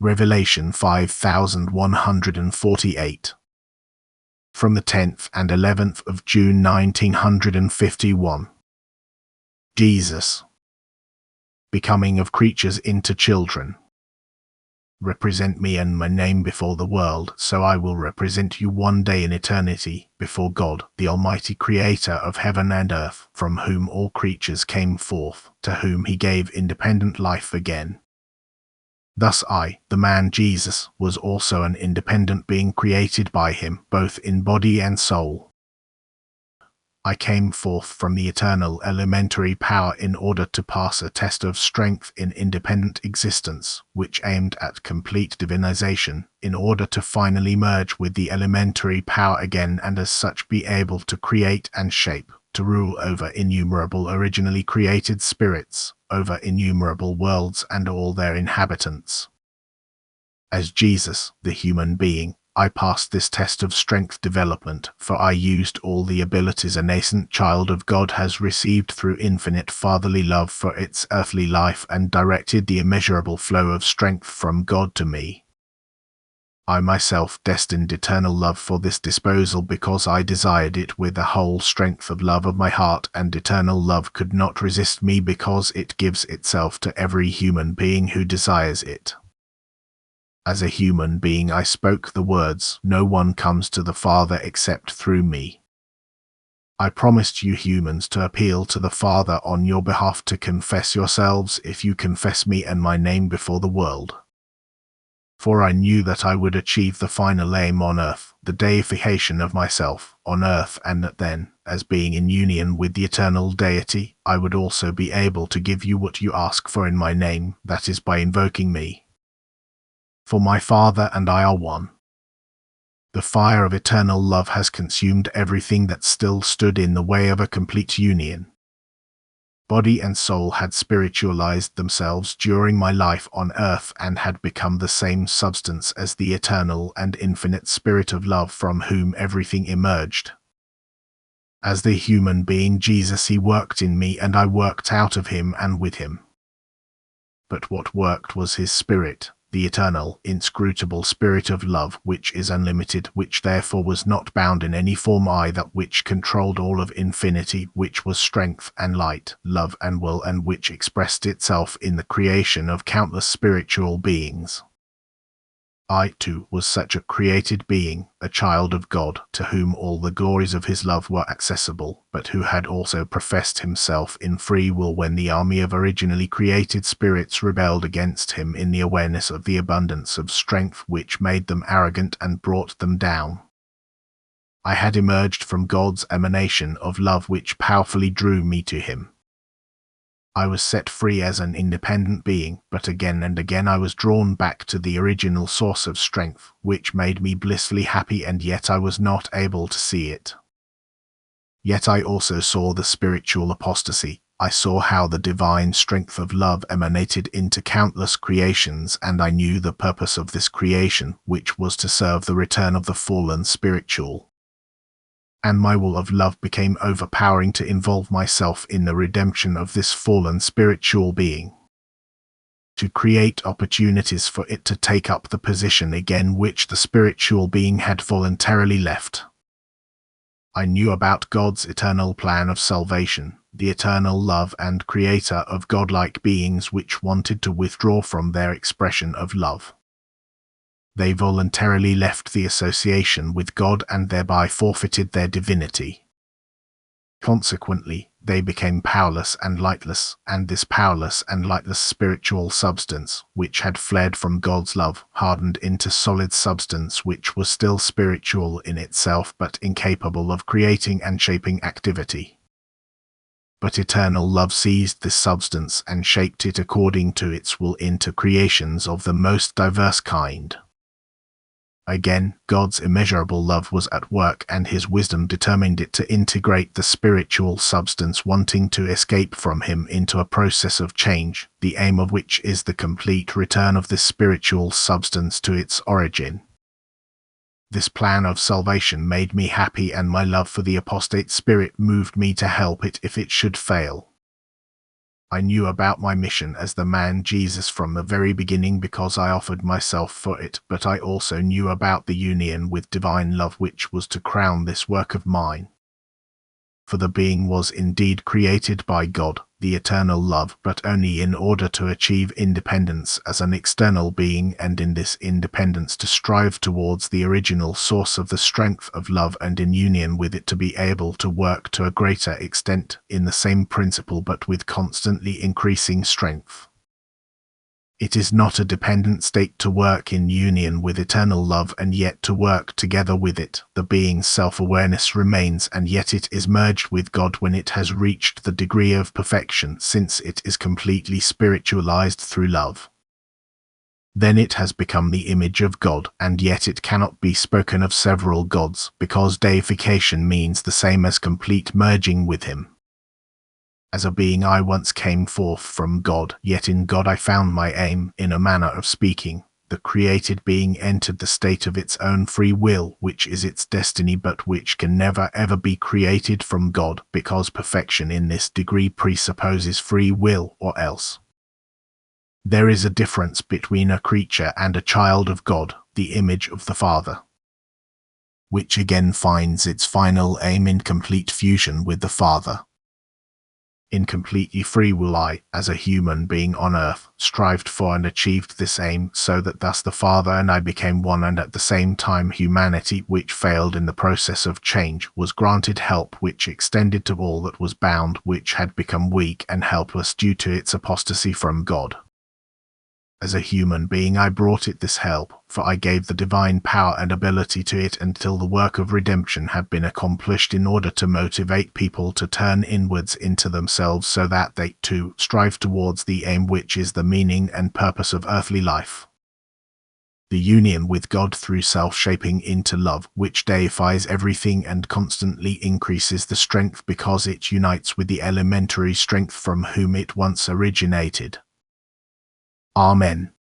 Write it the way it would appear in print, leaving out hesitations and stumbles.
Revelation 5148. From the 10th and 11th of June 1951. Jesus. Becoming of creatures into children. Represent me and my name before the world, so I will represent you one day in eternity, before God, the Almighty Creator of heaven and earth, from whom all creatures came forth, to whom he gave independent life again. Thus I, the man Jesus, was also an independent being created by him, both in body and soul. I came forth from the eternal elementary power in order to pass a test of strength in independent existence, which aimed at complete divinization, in order to finally merge with the elementary power again and as such be able to create and shape, to rule over innumerable originally created spirits, over innumerable worlds and all their inhabitants. As Jesus, the human being, I passed this test of strength development, for I used all the abilities a nascent child of God has received through infinite fatherly love for its earthly life and directed the immeasurable flow of strength from God to me. I myself destined eternal love for this disposal because I desired it with the whole strength of love of my heart, and eternal love could not resist me because it gives itself to every human being who desires it. As a human being I spoke the words, "No one comes to the Father except through me." I promised you humans to appeal to the Father on your behalf to confess yourselves if you confess me and my name before the world. For I knew that I would achieve the final aim on earth, the deification of myself on earth, and that then, as being in union with the eternal deity, I would also be able to give you what you ask for in my name, that is by invoking me. For my Father and I are one. The fire of eternal love has consumed everything that still stood in the way of a complete union. Body and soul had spiritualized themselves during my life on earth and had become the same substance as the eternal and infinite spirit of love from whom everything emerged. As the human being Jesus, he worked in me and I worked out of him and with him. But what worked was his spirit, the eternal, inscrutable spirit of love, which is unlimited, which therefore was not bound in any form, that which controlled all of infinity, which was strength and light, love and will, and which expressed itself in the creation of countless spiritual beings. I, too, was such a created being, a child of God, to whom all the glories of his love were accessible, but who had also professed himself in free will when the army of originally created spirits rebelled against him in the awareness of the abundance of strength which made them arrogant and brought them down. I had emerged from God's emanation of love which powerfully drew me to him. I was set free as an independent being, but again and again I was drawn back to the original source of strength, which made me blissfully happy, and yet I was not able to see it. Yet I also saw the spiritual apostasy. I saw how the divine strength of love emanated into countless creations, and I knew the purpose of this creation, which was to serve the return of the fallen spiritual. And my will of love became overpowering to involve myself in the redemption of this fallen spiritual being, to create opportunities for it to take up the position again which the spiritual being had voluntarily left. I knew about God's eternal plan of salvation, the eternal love and creator of godlike beings which wanted to withdraw from their expression of love. They voluntarily left the association with God and thereby forfeited their divinity. Consequently, they became powerless and lightless, and this powerless and lightless spiritual substance, which had fled from God's love, hardened into solid substance which was still spiritual in itself but incapable of creating and shaping activity. But eternal love seized this substance and shaped it according to its will into creations of the most diverse kind. Again, God's immeasurable love was at work, and his wisdom determined it to integrate the spiritual substance wanting to escape from him into a process of change, the aim of which is the complete return of this spiritual substance to its origin. This plan of salvation made me happy, and my love for the apostate spirit moved me to help it if it should fail. I knew about my mission as the man Jesus from the very beginning because I offered myself for it, but I also knew about the union with divine love which was to crown this work of mine. For the being was indeed created by God, the eternal love, but only in order to achieve independence as an external being, and in this independence to strive towards the original source of the strength of love, and in union with it to be able to work to a greater extent in the same principle but with constantly increasing strength. It is not a dependent state to work in union with eternal love and yet to work together with it. The being's self-awareness remains, and yet it is merged with God when it has reached the degree of perfection, since it is completely spiritualized through love. Then it has become the image of God, and yet it cannot be spoken of several gods, because deification means the same as complete merging with Him. As a being I once came forth from God, yet in God I found my aim. In a manner of speaking, the created being entered the state of its own free will, which is its destiny, but which can never ever be created from God, because perfection in this degree presupposes free will, or else. There is a difference between a creature and a child of God, the image of the Father, which again finds its final aim in complete fusion with the Father. In completely free will I, as a human being on earth, strived for and achieved this aim, so that thus the Father and I became one, and at the same time humanity, which failed in the process of change, was granted help which extended to all that was bound, which had become weak and helpless due to its apostasy from God. As a human being I brought it this help, for I gave the divine power and ability to it until the work of redemption had been accomplished, in order to motivate people to turn inwards into themselves, so that they, too, strive towards the aim which is the meaning and purpose of earthly life. The union with God through self-shaping into love, which deifies everything and constantly increases the strength because it unites with the elementary strength from whom it once originated. Amen.